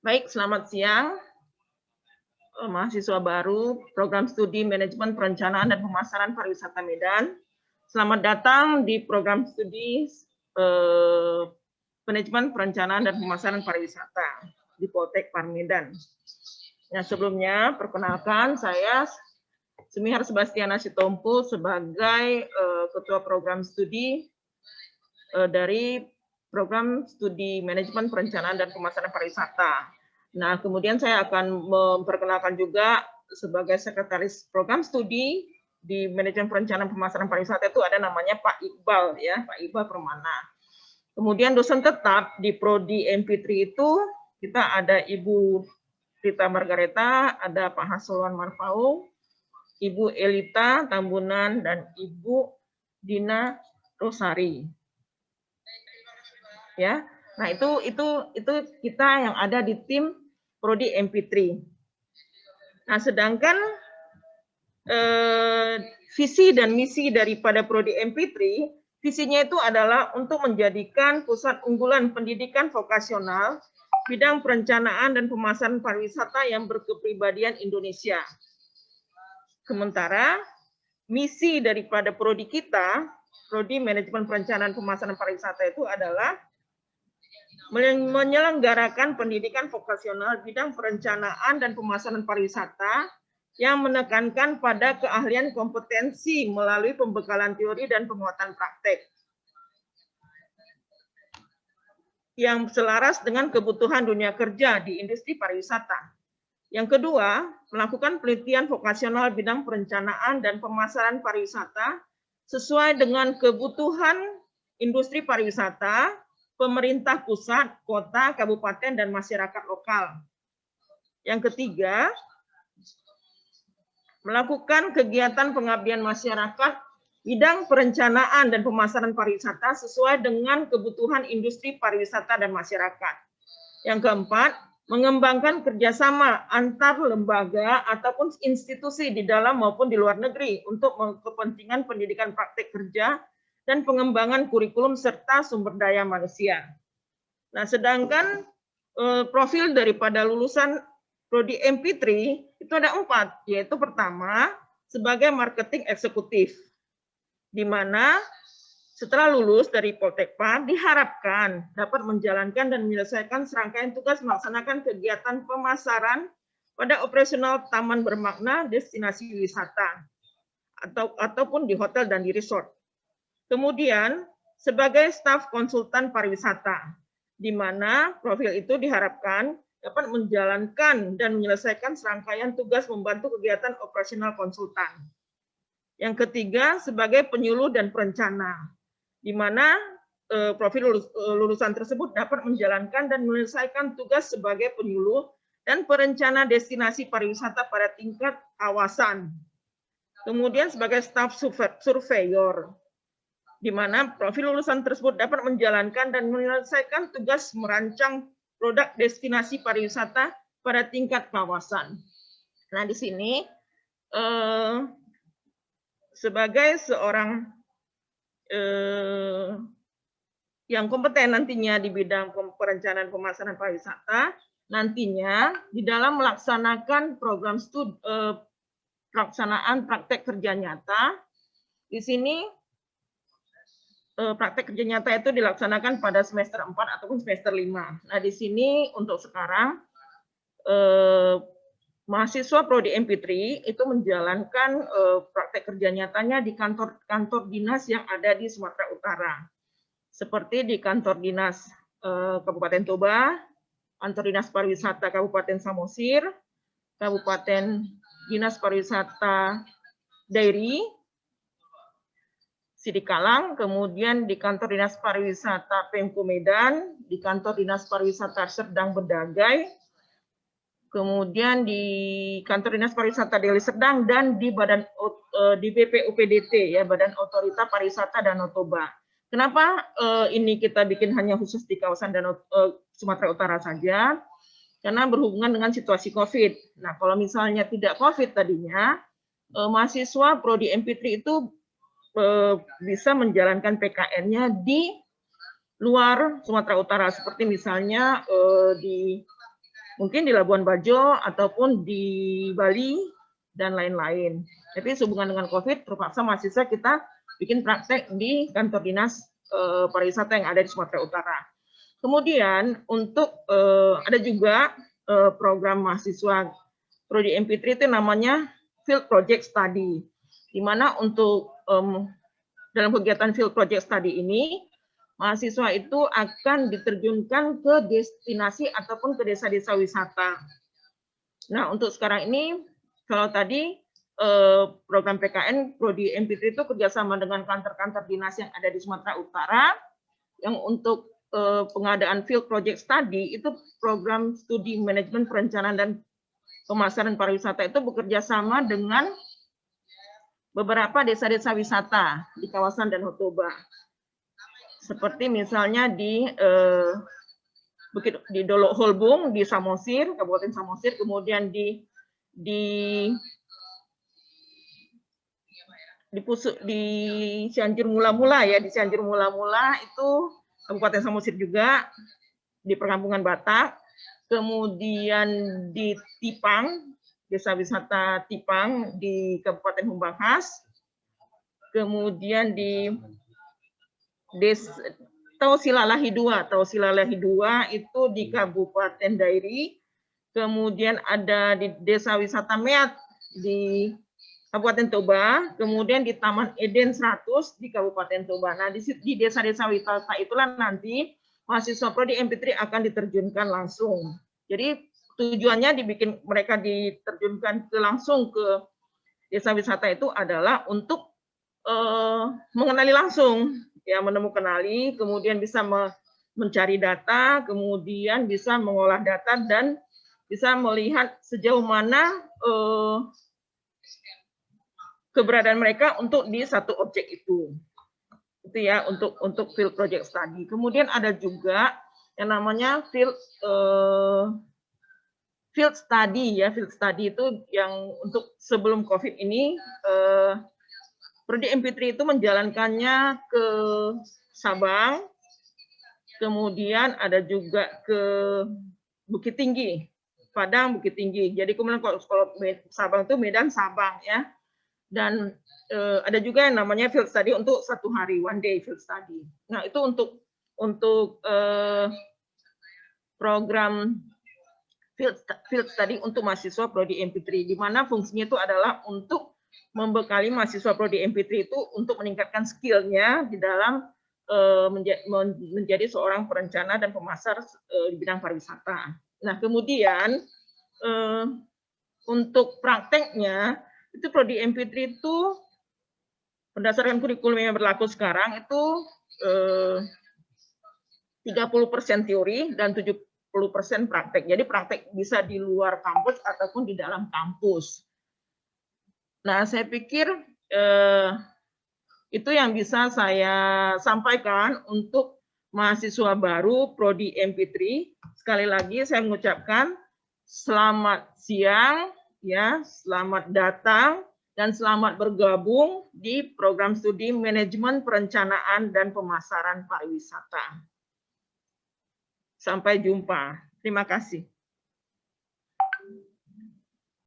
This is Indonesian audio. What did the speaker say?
Baik, selamat siang, mahasiswa baru Program Studi Manajemen Perencanaan dan Pemasaran Pariwisata Medan. Selamat datang di Program Studi Manajemen Perencanaan dan Pemasaran Pariwisata di Poltek Parmedan. Nah, sebelumnya perkenalkan saya Semihar Sebastiana Sitompu sebagai Ketua Program Studi dari Program Studi Manajemen Perencanaan dan Pemasaran Pariwisata. Nah, kemudian saya akan memperkenalkan juga sebagai Sekretaris Program Studi di Manajemen Perencanaan Pemasaran Pariwisata itu ada namanya Pak Iqbal, ya, Pak Iqbal Permana. Kemudian dosen tetap di Prodi MP3 itu kita ada Ibu Rita Margareta, ada Pak Hasulwan Marfaung, Ibu Elita Tambunan, dan Ibu Dina Rosari. Ya, nah itu kita yang ada di tim Prodi MP3. Nah, sedangkan visi dan misi daripada Prodi MP3, visinya itu adalah untuk menjadikan pusat unggulan pendidikan vokasional bidang perencanaan dan pemasaran pariwisata yang berkepribadian Indonesia. Sementara misi daripada prodi kita, Prodi Manajemen Perencanaan Pemasaran Pariwisata itu adalah menyelenggarakan pendidikan vokasional bidang perencanaan dan pemasaran pariwisata yang menekankan pada keahlian kompetensi melalui pembekalan teori dan penguatan praktek yang selaras dengan kebutuhan dunia kerja di industri pariwisata. Yang kedua, melakukan penelitian vokasional bidang perencanaan dan pemasaran pariwisata sesuai dengan kebutuhan industri pariwisata, pemerintah pusat, kota, kabupaten, dan masyarakat lokal. Yang ketiga, melakukan kegiatan pengabdian masyarakat bidang perencanaan dan pemasaran pariwisata sesuai dengan kebutuhan industri pariwisata dan masyarakat. Yang keempat, mengembangkan kerjasama antar lembaga ataupun institusi di dalam maupun di luar negeri untuk kepentingan pendidikan praktek kerja dan pengembangan kurikulum serta sumber daya manusia. Nah, sedangkan profil daripada lulusan Prodi MP3 itu ada 4, yaitu pertama sebagai marketing eksekutif, di mana setelah lulus dari Poltekpa diharapkan dapat menjalankan dan menyelesaikan serangkaian tugas melaksanakan kegiatan pemasaran pada operasional taman bermakna destinasi wisata ataupun di hotel dan di resort. Kemudian sebagai staf konsultan pariwisata, di mana profil itu diharapkan dapat menjalankan dan menyelesaikan serangkaian tugas membantu kegiatan operasional konsultan. Yang ketiga, sebagai penyuluh dan perencana, di mana profil lulusan tersebut dapat menjalankan dan menyelesaikan tugas sebagai penyuluh dan perencana destinasi pariwisata pada tingkat kawasan. Kemudian sebagai staf surveyor, di mana profil lulusan tersebut dapat menjalankan dan menyelesaikan tugas merancang produk destinasi pariwisata pada tingkat kawasan. Nah, di sini sebagai seorang yang kompeten nantinya di bidang perencanaan pemasaran pariwisata, nantinya di dalam melaksanakan program studi pelaksanaan praktek kerja nyata, di sini praktek kerja nyata itu dilaksanakan pada semester 4 ataupun semester 5. Nah, di sini untuk sekarang mahasiswa Prodi MP3 itu menjalankan praktek kerja nyatanya di kantor dinas yang ada di Sumatera Utara. Seperti di kantor dinas Kabupaten Toba, kantor dinas pariwisata Kabupaten Samosir, Kabupaten Dinas Pariwisata Dairi, Sidikalang, kemudian di kantor dinas pariwisata Pemko Medan, di kantor dinas pariwisata Serdang Bedagai, kemudian di kantor dinas pariwisata Deli Serdang, dan di di BPUPDT, ya, Badan Otorita Pariwisata Danau Toba. Kenapa ini kita bikin hanya khusus di kawasan Sumatera Utara saja? Karena berhubungan dengan situasi COVID. Nah, kalau misalnya tidak COVID tadinya, mahasiswa Prodi MP3 itu bisa menjalankan PKN-nya di luar Sumatera Utara, seperti misalnya di Mungkin di Labuan Bajo ataupun di Bali dan lain-lain. Tapi sehubungan dengan COVID, terpaksa mahasiswa kita bikin praktek di kantor dinas pariwisata yang ada di Sumatera Utara. Kemudian untuk ada juga program mahasiswa Prodi MP3 itu namanya Field Project Study, di mana untuk dalam kegiatan Field Project Study ini mahasiswa itu akan diterjunkan ke destinasi ataupun ke desa-desa wisata. Nah, untuk sekarang ini, kalau tadi program PKN Prodi MP3 itu kerjasama dengan kantor-kantor dinas yang ada di Sumatera Utara, yang untuk pengadaan Field Project Study itu program studi manajemen perencanaan dan pemasaran pariwisata itu bekerja sama dengan beberapa desa-desa wisata di kawasan Danau Toba. Seperti misalnya di Dolok Holbung, di Samosir, Kabupaten Samosir, kemudian di Cianjur Mula-Mula ya, di Cianjur Mula-Mula itu Kabupaten Samosir juga, di Perkampungan Batak, kemudian di Tipang, Desa Wisata Tipang di Kabupaten Humbakas, kemudian di Tausilalahi 2 itu di Kabupaten Dairi, kemudian ada di Desa Wisata Meat di Kabupaten Toba, kemudian di Taman Eden 100 di Kabupaten Toba. Nah, di desa-desa wisata itulah nanti mahasiswa Prodi MP3 akan diterjunkan langsung. Jadi tujuannya mereka diterjunkan langsung ke desa wisata itu adalah untuk mengenali langsung, ya, menemukanali, kemudian bisa mencari data, kemudian bisa mengolah data dan bisa melihat sejauh mana keberadaan mereka untuk di satu objek itu. Itu ya untuk field project study. Kemudian ada juga yang namanya field study ya. Field study itu yang untuk sebelum COVID ini Prodi MP3 itu menjalankannya ke Sabang, kemudian ada juga ke Bukit Tinggi, Padang, Bukit Tinggi. Jadi kemudian kalau Sabang itu Medan, Sabang ya. Dan ada juga yang namanya field study untuk 1 hari, 1 day field study. Nah, itu untuk program field study untuk mahasiswa Prodi MP3, di mana fungsinya itu adalah untuk membekali mahasiswa Prodi MP3 itu untuk meningkatkan skill-nya di dalam menjadi seorang perencana dan pemasar di bidang pariwisata. Nah, kemudian untuk prakteknya, itu Prodi MP3 itu berdasarkan kurikulum yang berlaku sekarang itu 30% teori dan 70% praktek. Jadi praktek bisa di luar kampus ataupun di dalam kampus. Nah, saya pikir itu yang bisa saya sampaikan untuk mahasiswa baru Prodi MP3. Sekali lagi saya mengucapkan selamat siang, ya, selamat datang dan selamat bergabung di program studi manajemen perencanaan dan pemasaran pariwisata. Sampai jumpa. Terima kasih.